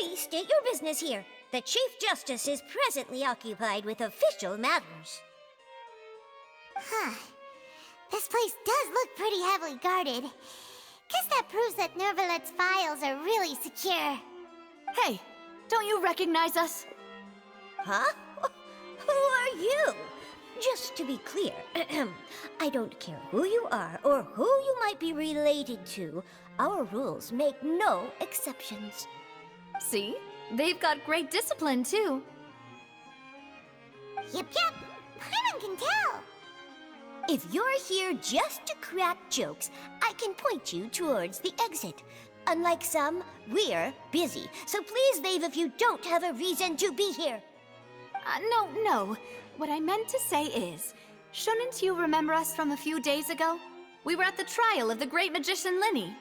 Please state your business here. The Chief Justice is presently occupied with official matters. Huh. This place does look pretty heavily guarded. Guess that proves that Nervalet's files are really secure. Hey, don't you recognize us? Huh? Who are you? Just to be clear, I don't care who you are or who you might be related to. Our rules make no exceptions. See? They've got great discipline, too. Yep. Paimon can tell. If you're here just to crack jokes, I can point you towards the exit. Unlike some, we're busy, so please leave if you don't have a reason to be here. No. What I meant to say is, shouldn't you remember us from a few days ago? We were at the trial of the great magician Linny.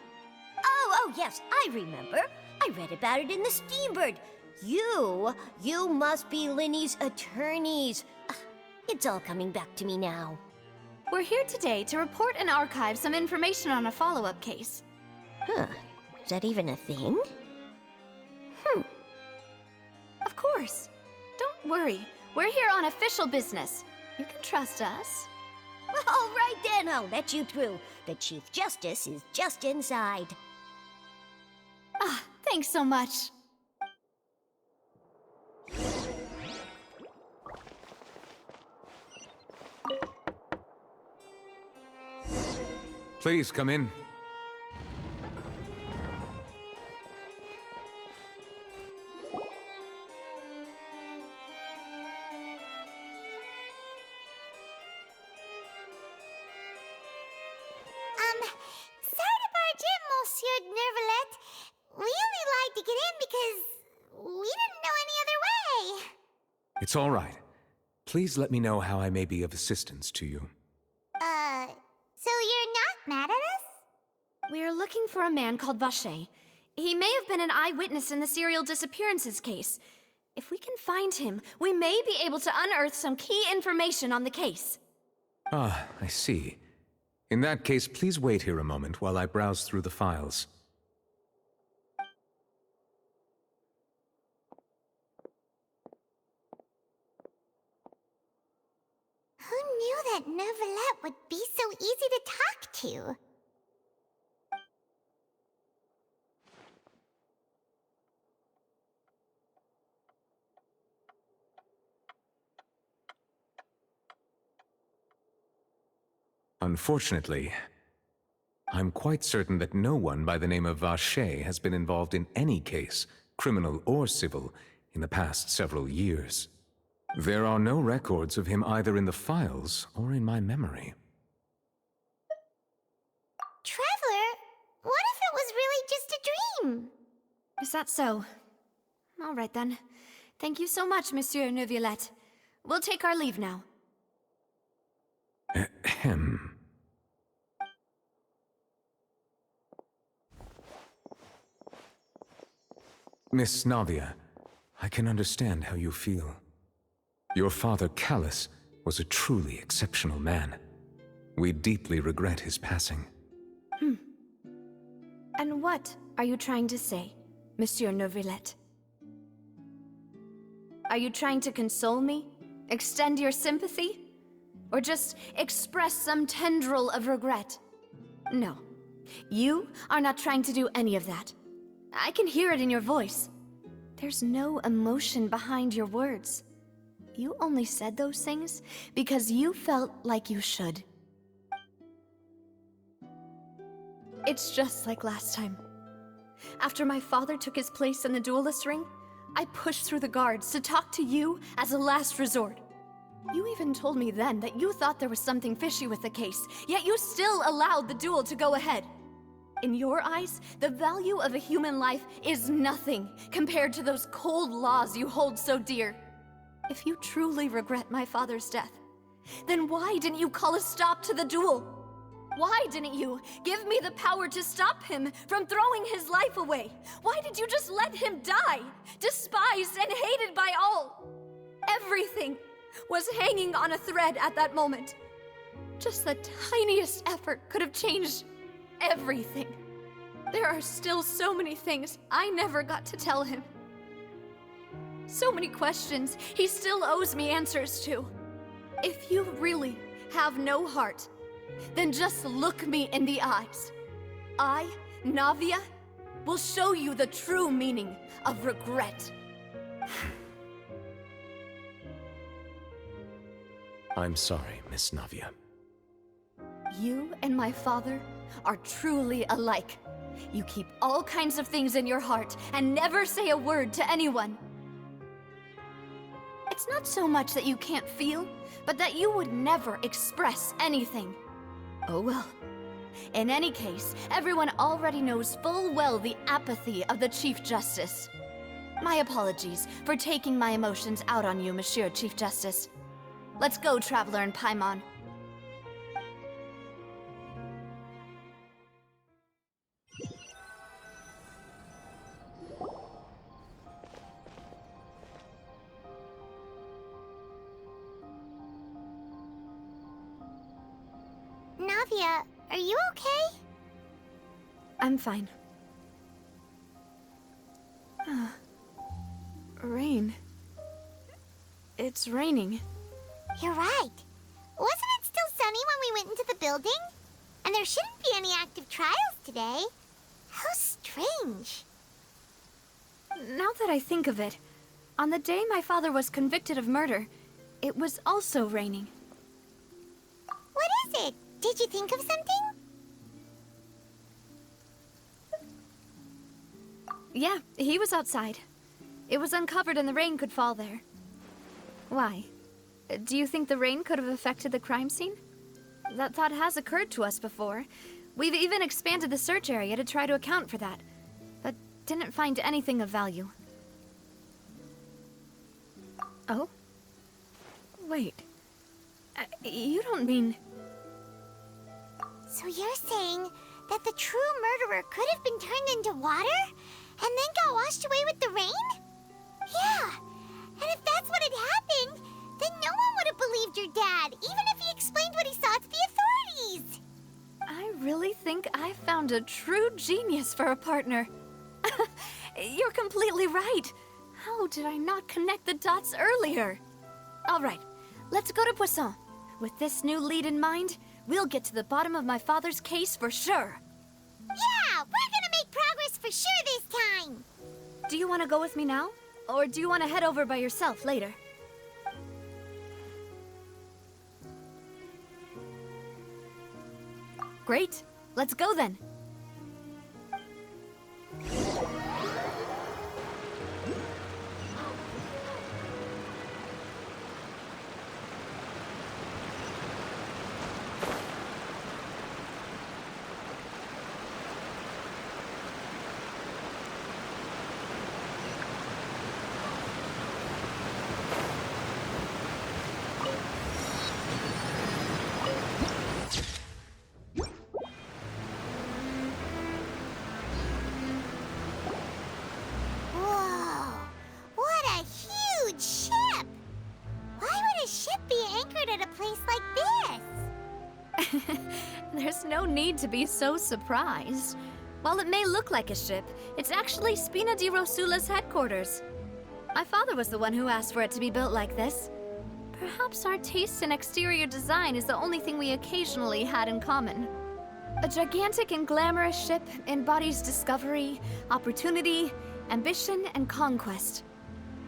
Oh, yes, I remember. I read about it in the Steambird. You must be Linny's attorneys. It's all coming back to me now. We're here today to report and archive some information on a follow-up case. Huh, is that even a thing? Of course. Don't worry. We're here on official business. You can trust us. All right then, I'll let you through. The Chief Justice is just inside. Thanks so much. Please come in. Sorry to barge in, Monsieur Nervalet. We only lied to get in because we didn't know any other way. It's all right. Please let me know how I may be of assistance to you. So you're not mad at us? We're looking for a man called Vacher. He may have been an eyewitness in the serial disappearances case. If we can find him, we may be able to unearth some key information on the case. Ah, I see. In that case, please wait here a moment while I browse through the files. Who knew that Nervalet would be so easy to talk to? Unfortunately, I'm quite certain that no one by the name of Vacher has been involved in any case, criminal or civil, in the past several years. There are no records of him either in the files or in my memory. Traveler, what if it was really just a dream? Is that so? All right then. Thank you so much, Monsieur Neuvillette. We'll take our leave now. Ahem. Miss Navia, I can understand how you feel. Your father, Callus, was a truly exceptional man. We deeply regret his passing. And what are you trying to say, Monsieur Neuvillette? Are you trying to console me? Extend your sympathy? Or just express some tendril of regret? No. You are not trying to do any of that. I can hear it in your voice. There's no emotion behind your words. You only said those things because you felt like you should. It's just like last time. After my father took his place in the duelist ring, I pushed through the guards to talk to you as a last resort. You even told me then that you thought there was something fishy with the case, yet you still allowed the duel to go ahead. In your eyes, the value of a human life is nothing compared to those cold laws you hold so dear. If you truly regret my father's death, then why didn't you call a stop to the duel? Why didn't you give me the power to stop him from throwing his life away? Why did you just let him die, despised and hated by all? Everything was hanging on a thread at that moment. Just the tiniest effort could have changed everything. There are still so many things I never got to tell him. So many questions he still owes me answers to. If you really have no heart, then just look me in the eyes. I, Navia, will show you the true meaning of regret. I'm sorry, Miss Navia. You and my father are truly alike. You keep all kinds of things in your heart and never say a word to anyone. It's not so much that you can't feel, but that you would never express anything. Oh well. In any case, everyone already knows full well the apathy of the Chief Justice. My apologies for taking my emotions out on you, Monsieur Chief Justice. Let's go, Traveler and Paimon. Navia, are you okay? I'm fine. Rain. It's raining. You're right. Wasn't it still sunny when we went into the building? And there shouldn't be any active trials today. How strange. Now that I think of it, on the day my father was convicted of murder, it was also raining. What is it? Did you think of something? Yeah, he was outside. It was uncovered and the rain could fall there. Why? Do you think the rain could have affected the crime scene? That thought has occurred to us before. We've even expanded the search area to try to account for that, but didn't find anything of value. Oh? Wait. You don't mean... So you're saying that the true murderer could have been turned into water and then got washed away with the rain? Yeah, and if that's what had happened, then no one would have believed your dad, even if he explained what he saw to the authorities. I really think I found a true genius for a partner. You're completely right. How did I not connect the dots earlier? All right, let's go to Poisson. With this new lead in mind, we'll get to the bottom of my father's case for sure. Yeah, we're gonna make progress for sure this time. Do you want to go with me now? Or do you want to head over by yourself later? Great. Let's go then. Whoa, what a huge ship! Why would a ship be anchored at a place like this? There's no need to be so surprised. While it may look like a ship, it's actually Spina di Rosula's headquarters. My father was the one who asked for it to be built like this. Perhaps our taste in exterior design is the only thing we occasionally had in common. A gigantic and glamorous ship embodies discovery, opportunity, ambition, and conquest.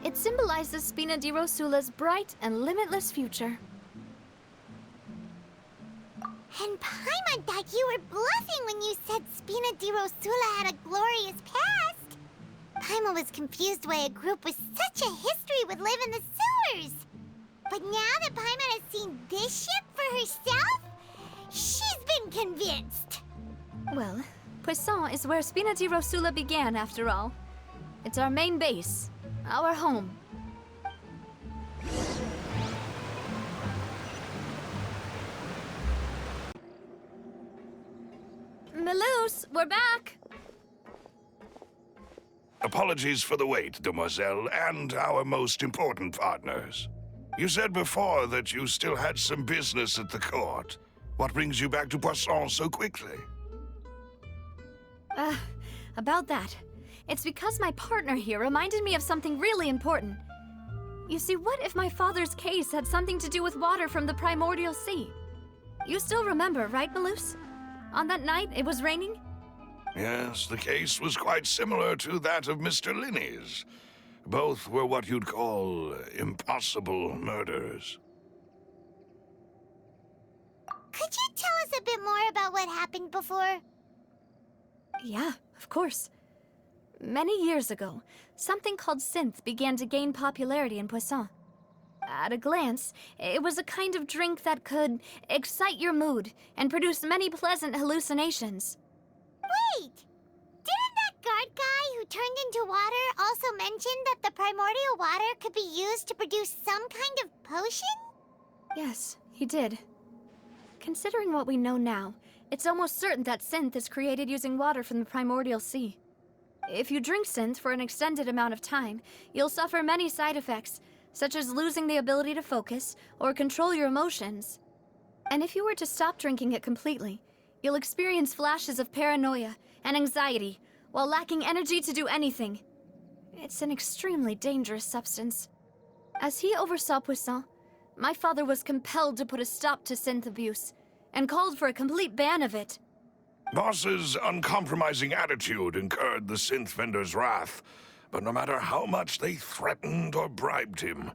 It symbolizes Spina di Rosula's bright and limitless future. And Paimon thought you were bluffing when you said Spina di Rosula had a glorious past. Paimon was confused why a group with such a history would live in the sewers. But now that Paimon has seen this ship for herself, she's been convinced. Well, Poisson is where Spina di Rosula began, after all. It's our main base, our home. Melus, we're back! Apologies for the wait, demoiselle, and our most important partners. You said before that you still had some business at the court. What brings you back to Poisson so quickly? About that. It's because my partner here reminded me of something really important. You see, what if my father's case had something to do with water from the primordial sea? You still remember, right, Malus? On that night, it was raining? Yes, the case was quite similar to that of Mr. Linney's. Both were what you'd call impossible murders. Could you tell us a bit more about what happened before? Yeah, of course. Many years ago, something called synth began to gain popularity in Poisson. At a glance, it was a kind of drink that could excite your mood and produce many pleasant hallucinations. Wait! Didn't that guard guy who turned into water also mention that the primordial water could be used to produce some kind of potion? Yes, he did. Considering what we know now, it's almost certain that synth is created using water from the primordial sea. If you drink synth for an extended amount of time, you'll suffer many side effects, such as losing the ability to focus or control your emotions. And if you were to stop drinking it completely, you'll experience flashes of paranoia and anxiety while lacking energy to do anything. It's an extremely dangerous substance. As he oversaw Poisson, my father was compelled to put a stop to synth abuse and called for a complete ban of it. Boss's uncompromising attitude incurred the synth vendor's wrath, but no matter how much they threatened or bribed him,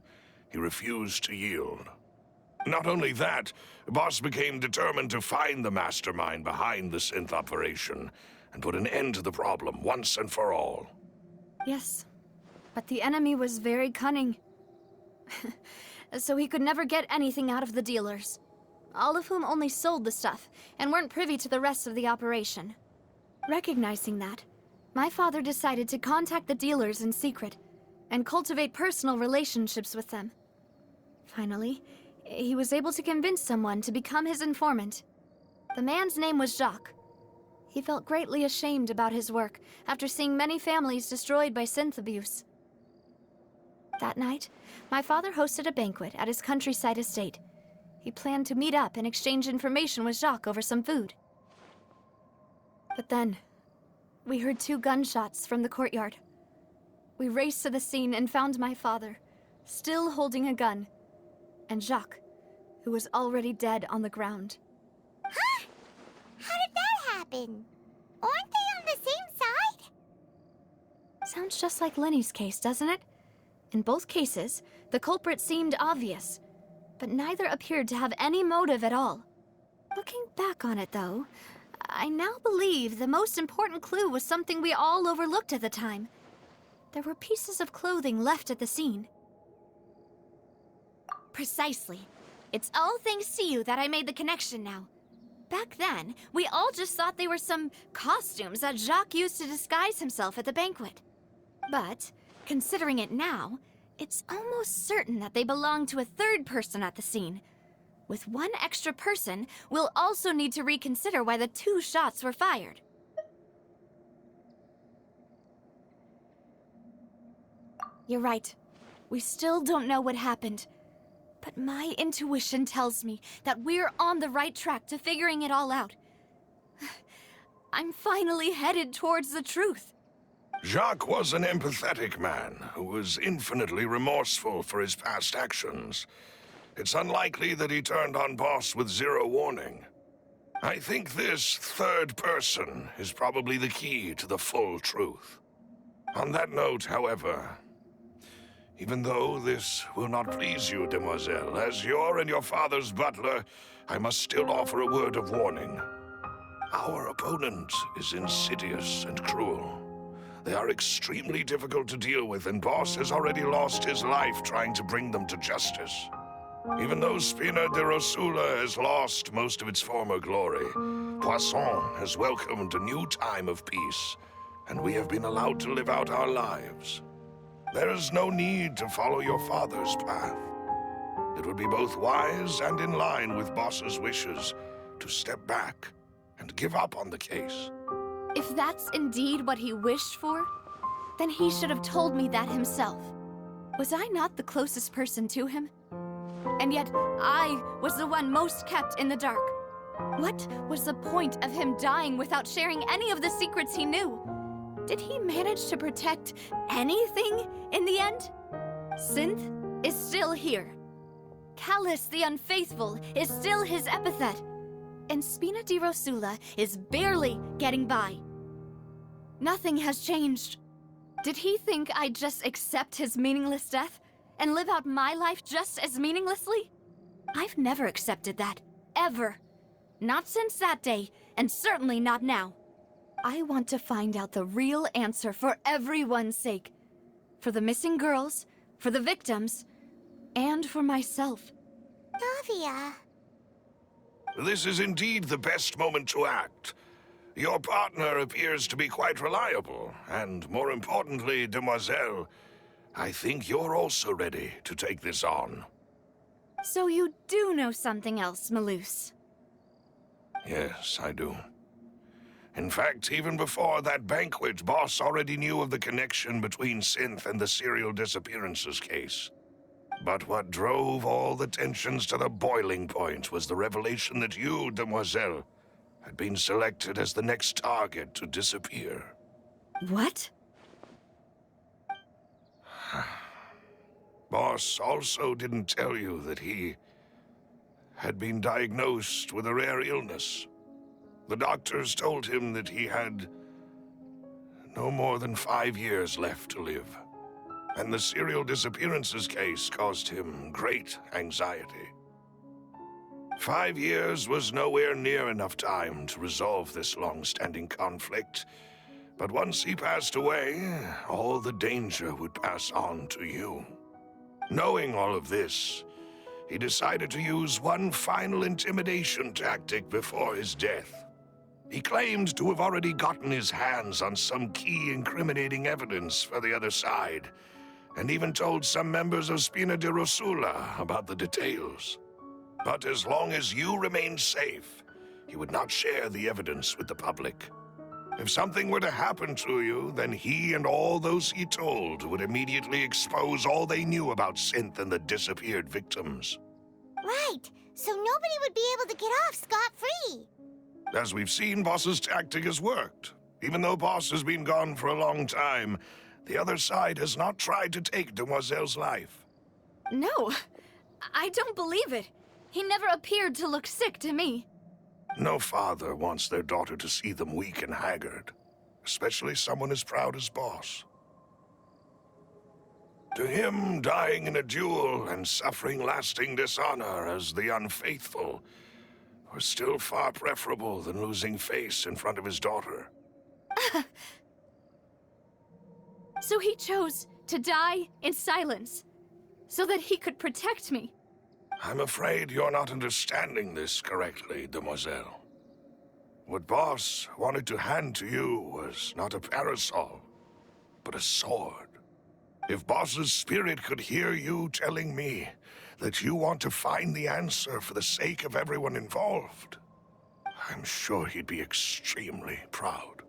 he refused to yield. Not only that, Boss became determined to find the mastermind behind the synth operation and put an end to the problem once and for all. Yes, but the enemy was very cunning. So he could never get anything out of the dealers, all of whom only sold the stuff and weren't privy to the rest of the operation. Recognizing that, my father decided to contact the dealers in secret and cultivate personal relationships with them. Finally, he was able to convince someone to become his informant. The man's name was Jacques. He felt greatly ashamed about his work after seeing many families destroyed by synth abuse. That night, my father hosted a banquet at his countryside estate. He planned to meet up and exchange information with Jacques over some food. But then, we heard 2 gunshots from the courtyard. We raced to the scene and found my father, still holding a gun, and Jacques, who was already dead on the ground. Huh? How did that happen? Aren't they on the same side? Sounds just like Lenny's case, doesn't it? In both cases, the culprit seemed obvious, but neither appeared to have any motive at all. Looking back on it, though, I now believe the most important clue was something we all overlooked at the time. There were pieces of clothing left at the scene. Precisely. It's all thanks to you that I made the connection now. Back then, we all just thought they were some costumes that Jacques used to disguise himself at the banquet. But, considering it now, it's almost certain that they belong to a third person at the scene. With one extra person, we'll also need to reconsider why the 2 shots were fired. You're right. We still don't know what happened. But my intuition tells me that we're on the right track to figuring it all out. I'm finally headed towards the truth. Jacques was an empathetic man who was infinitely remorseful for his past actions. It's unlikely that he turned on Boss with 0 warning. I think this third person is probably the key to the full truth. On that note, however, even though this will not please you, demoiselle, as your and your father's butler, I must still offer a word of warning. Our opponent is insidious and cruel. They are extremely difficult to deal with, and Boss has already lost his life trying to bring them to justice. Even though Spina de Rosula has lost most of its former glory, Poisson has welcomed a new time of peace, and we have been allowed to live out our lives. There is no need to follow your father's path. It would be both wise and in line with Boss's wishes to step back and give up on the case. If that's indeed what he wished for, then he should have told me that himself. Was I not the closest person to him? And yet, I was the one most kept in the dark. What was the point of him dying without sharing any of the secrets he knew? Did he manage to protect anything in the end? Synth? is still here. Callous the Unfaithful is still his epithet. And Spina di Rosula is barely getting by. Nothing has changed. Did he think I'd just accept his meaningless death and live out my life just as meaninglessly? I've never accepted that. Ever. Not since that day, and certainly not now. I want to find out the real answer for everyone's sake. For the missing girls, for the victims, and for myself. Navia. This is indeed the best moment to act. Your partner appears to be quite reliable, and more importantly, Demoiselle, I think you're also ready to take this on. So you do know something else, Maloose? Yes, I do. In fact, even before that banquet, Boss already knew of the connection between Synth and the serial disappearances case. But what drove all the tensions to the boiling point was the revelation that you, Demoiselle, had been selected as the next target to disappear. What? Boss also didn't tell you that he had been diagnosed with a rare illness. The doctors told him that he had no more than 5 years left to live. And the serial disappearances case caused him great anxiety. 5 years was nowhere near enough time to resolve this long-standing conflict. But once he passed away, all the danger would pass on to you. Knowing all of this, he decided to use one final intimidation tactic before his death. He claimed to have already gotten his hands on some key incriminating evidence for the other side, and even told some members of Spina di Rosula about the details. But as long as you remained safe, he would not share the evidence with the public. If something were to happen to you, then he and all those he told would immediately expose all they knew about Synth and the disappeared victims. Right, so nobody would be able to get off scot-free. As we've seen, Boss's tactic has worked. Even though Boss has been gone for a long time, the other side has not tried to take Demoiselle's life. No, I don't believe it. He never appeared to look sick to me. No father wants their daughter to see them weak and haggard, especially someone as proud as Boss. To him, dying in a duel and suffering lasting dishonor as the Unfaithful was still far preferable than losing face in front of his daughter. So he chose to die in silence, so that he could protect me. I'm afraid you're not understanding this correctly, Demoiselle. What Boss wanted to hand to you was not a parasol, but a sword. If Boss's spirit could hear you telling me that you want to find the answer for the sake of everyone involved, I'm sure he'd be extremely proud.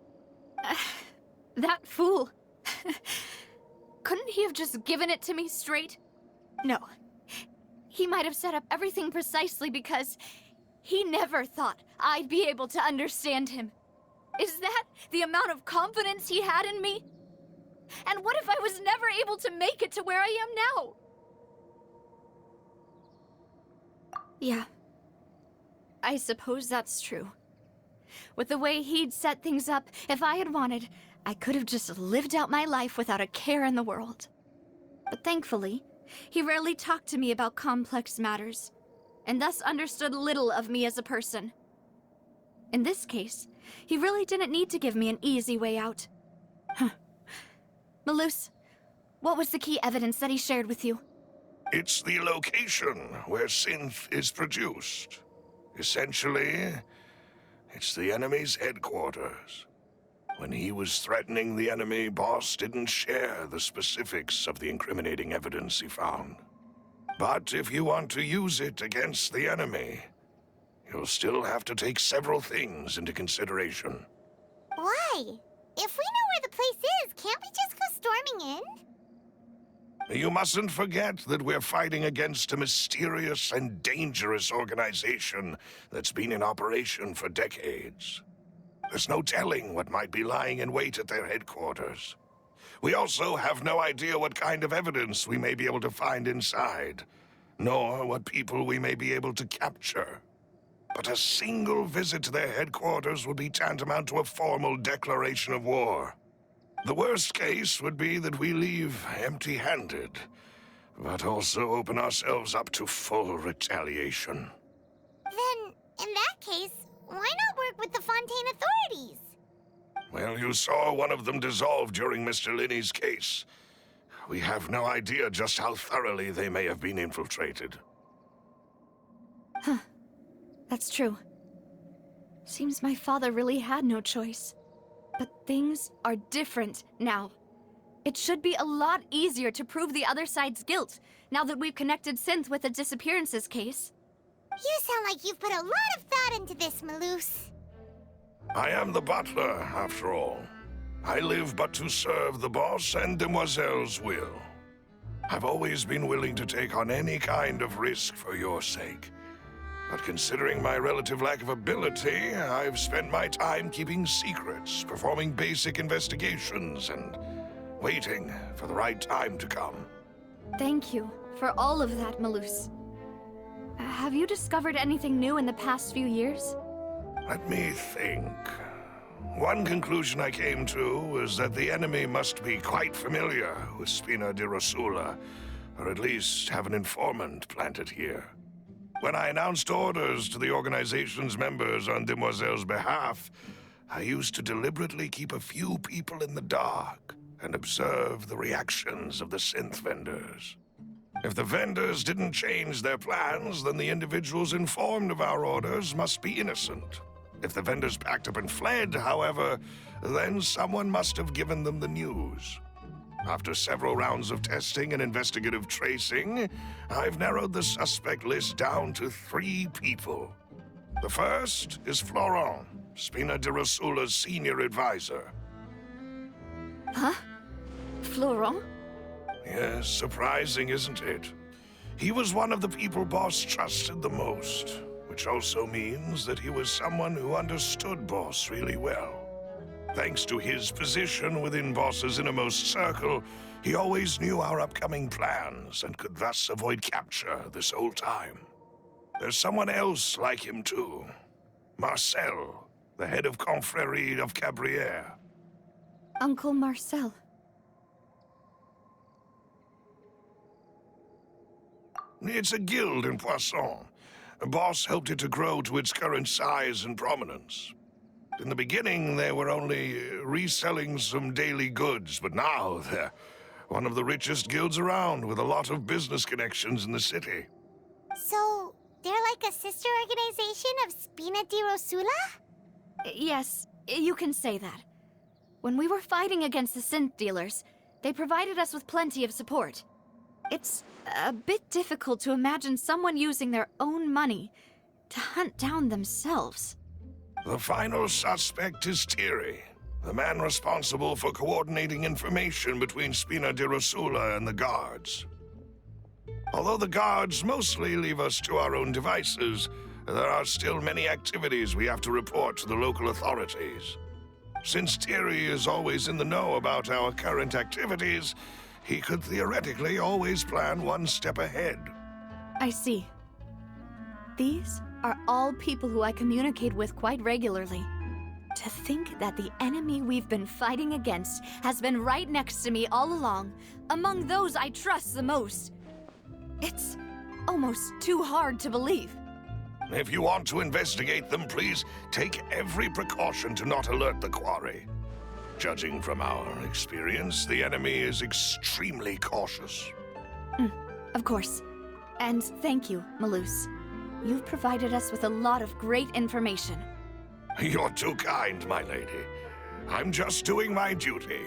That fool. Couldn't he have just given it to me straight? No. He might have set up everything precisely because he never thought I'd be able to understand him. Is that the amount of confidence he had in me? And what if I was never able to make it to where I am now? Yeah. I suppose that's true. With the way he'd set things up, if I had wanted, I could have just lived out my life without a care in the world. But thankfully, he rarely talked to me about complex matters, and thus understood little of me as a person. In this case, he really didn't need to give me an easy way out. Maloose, what was the key evidence that he shared with you? It's the location where Synth is produced. Essentially, it's the enemy's headquarters. When he was threatening the enemy, Boss didn't share the specifics of the incriminating evidence he found. But if you want to use it against the enemy, you'll still have to take several things into consideration. Why? If we know where the place is, can't we just go storming in? You mustn't forget that we're fighting against a mysterious and dangerous organization that's been in operation for decades. There's no telling what might be lying in wait at their headquarters. We also have no idea what kind of evidence we may be able to find inside, nor what people we may be able to capture. But a single visit to their headquarters would be tantamount to a formal declaration of war. The worst case would be that we leave empty-handed, but also open ourselves up to full retaliation. Then, in that case, why not work with the Fontaine authorities? Well, you saw one of them dissolve during Mr. Linney's case. We have no idea just how thoroughly they may have been infiltrated. That's true. Seems my father really had no choice. But things are different now. It should be a lot easier to prove the other side's guilt, now that we've connected Synth with the disappearances case. You sound like you've put a lot of thought into this, Maloose. I am the butler, after all. I live but to serve the boss and Demoiselle's will. I've always been willing to take on any kind of risk for your sake. But considering my relative lack of ability, I've spent my time keeping secrets, performing basic investigations, and waiting for the right time to come. Thank you for all of that, Maloose. Have you discovered anything new in the past few years? Let me think. One conclusion I came to was that the enemy must be quite familiar with Spina di Rosula, or at least have an informant planted here. When I announced orders to the organization's members on Demoiselle's behalf, I used to deliberately keep a few people in the dark and observe the reactions of the synth vendors. If the vendors didn't change their plans, then the individuals informed of our orders must be innocent. If the vendors packed up and fled, however, then someone must have given them the news. After several rounds of testing and investigative tracing, I've narrowed the suspect list down to 3 people. The first is Florent, Spina di Rosula's senior advisor. Huh? Florent? Yes, surprising, isn't it? He was one of the people Boss trusted the most, which also means that he was someone who understood Boss really well. Thanks to his position within Boss's innermost circle, he always knew our upcoming plans and could thus avoid capture this whole time. There's someone else like him too. Marcel, the head of Confrérie of Cabrières. Uncle Marcel. It's a guild in Poisson. Boss helped it to grow to its current size and prominence. In the beginning, they were only reselling some daily goods, but now they're one of the richest guilds around, with a lot of business connections in the city. So, they're like a sister organization of Spina di Rosula? Yes, you can say that. When we were fighting against the synth dealers, they provided us with plenty of support. It's a bit difficult to imagine someone using their own money to hunt down themselves. The final suspect is Thierry, the man responsible for coordinating information between Spina di Rosula and the guards. Although the guards mostly leave us to our own devices, there are still many activities we have to report to the local authorities. Since Thierry is always in the know about our current activities, he could theoretically always plan one step ahead. I see. These are all people who I communicate with quite regularly. To think that the enemy we've been fighting against has been right next to me all along, among those I trust the most. It's almost too hard to believe. If you want to investigate them, please take every precaution to not alert the quarry. Judging from our experience, the enemy is extremely cautious. Of course. And thank you, Maloose. You've provided us with a lot of great information. You're too kind, my lady. I'm just doing my duty.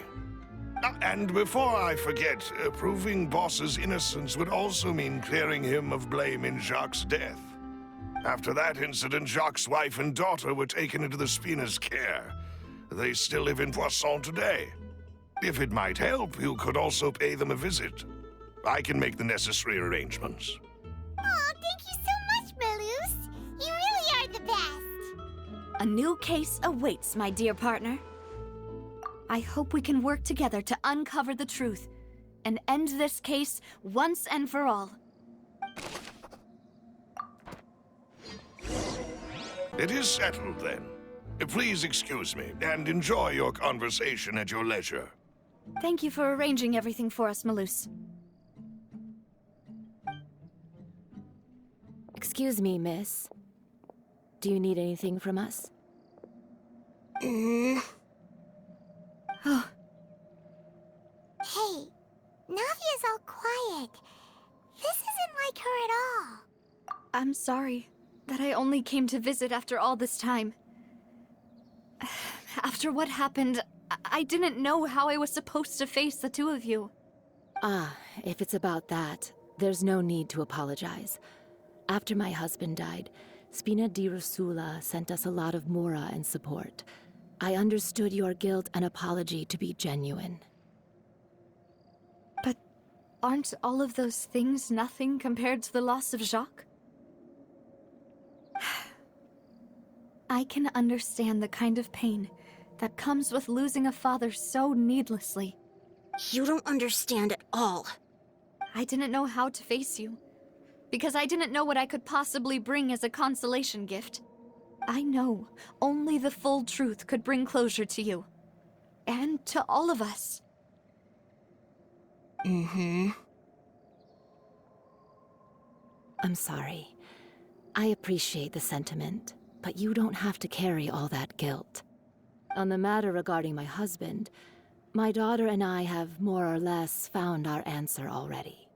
And before I forget, proving Boss's innocence would also mean clearing him of blame in Jacques' death. After that incident, Jacques' wife and daughter were taken into the Spina's care. They still live in Poisson today. If it might help, you could also pay them a visit. I can make the necessary arrangements. Aw, thank you so much, Maloose. You really are the best. A new case awaits, my dear partner. I hope we can work together to uncover the truth and end this case once and for all. It is settled, then. Please excuse me, and enjoy your conversation at your leisure. Thank you for arranging everything for us, Malus. Excuse me, miss. Do you need anything from us? Oh, Hey, Navia's all quiet. This isn't like her at all. I'm sorry that I only came to visit after all this time. After what happened, I didn't know how I was supposed to face the two of you. Ah, if it's about that, there's no need to apologize. After my husband died, Spina di Rosula sent us a lot of mora and support. I understood your guilt and apology to be genuine. But aren't all of those things nothing compared to the loss of Jacques? I can understand the kind of pain that comes with losing a father so needlessly. You don't understand at all. I didn't know how to face you, because I didn't know what I could possibly bring as a consolation gift. I know only the full truth could bring closure to you, and to all of us. I'm sorry. I appreciate the sentiment, but you don't have to carry all that guilt. On the matter regarding my husband, my daughter and I have more or less found our answer already.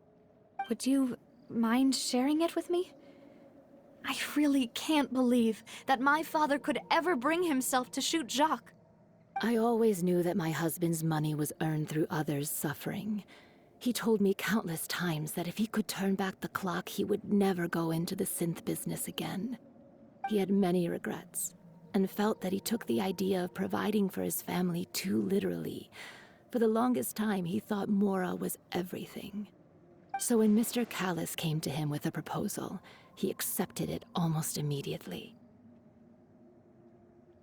Would you mind sharing it with me? I really can't believe that my father could ever bring himself to shoot Jacques. I always knew that my husband's money was earned through others' suffering. He told me countless times that if he could turn back the clock, he would never go into the synth business again. He had many regrets, and felt that he took the idea of providing for his family too literally. For the longest time, he thought Mora was everything. So when Mr. Callis came to him with a proposal, he accepted it almost immediately.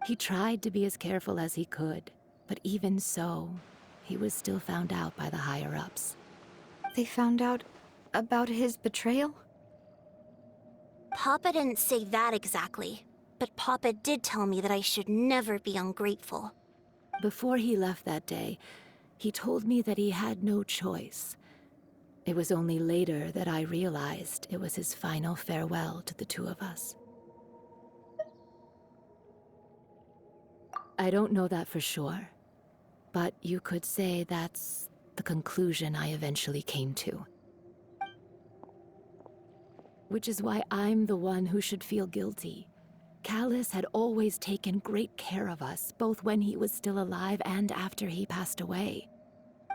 He tried to be as careful as he could, but even so, he was still found out by the higher-ups. They found out about his betrayal? Papa didn't say that exactly, but Papa did tell me that I should never be ungrateful. Before he left that day, he told me that he had no choice. It was only later that I realized it was his final farewell to the two of us. I don't know that for sure, but you could say that's the conclusion I eventually came to. Which is why I'm the one who should feel guilty. Callis had always taken great care of us, both when he was still alive and after he passed away.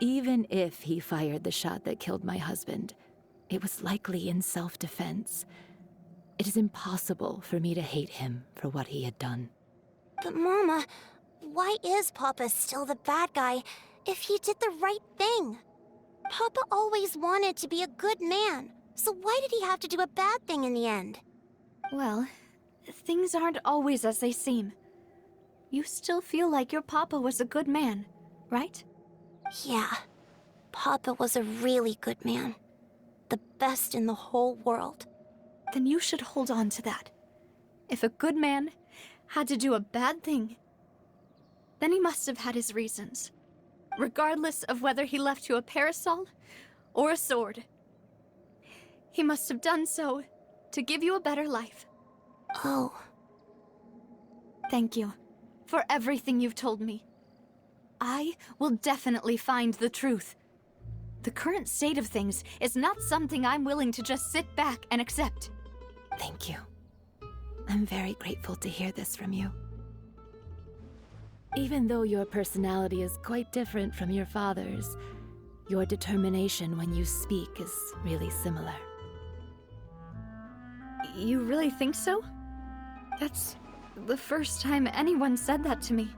Even if he fired the shot that killed my husband, it was likely in self-defense. It is impossible for me to hate him for what he had done. But Mama, why is Papa still the bad guy if he did the right thing? Papa always wanted to be a good man, so why did he have to do a bad thing in the end? Well, things aren't always as they seem. You still feel like your papa was a good man, right? Yeah, Papa was a really good man. The best in the whole world. Then you should hold on to that. If a good man had to do a bad thing, then he must have had his reasons. Regardless of whether he left you a parasol or a sword. He must have done so to give you a better life. Oh. Thank you for everything you've told me. I will definitely find the truth. The current state of things is not something I'm willing to just sit back and accept. Thank you. I'm very grateful to hear this from you. Even though your personality is quite different from your father's, your determination when you speak is really similar. You really think so? That's the first time anyone said that to me.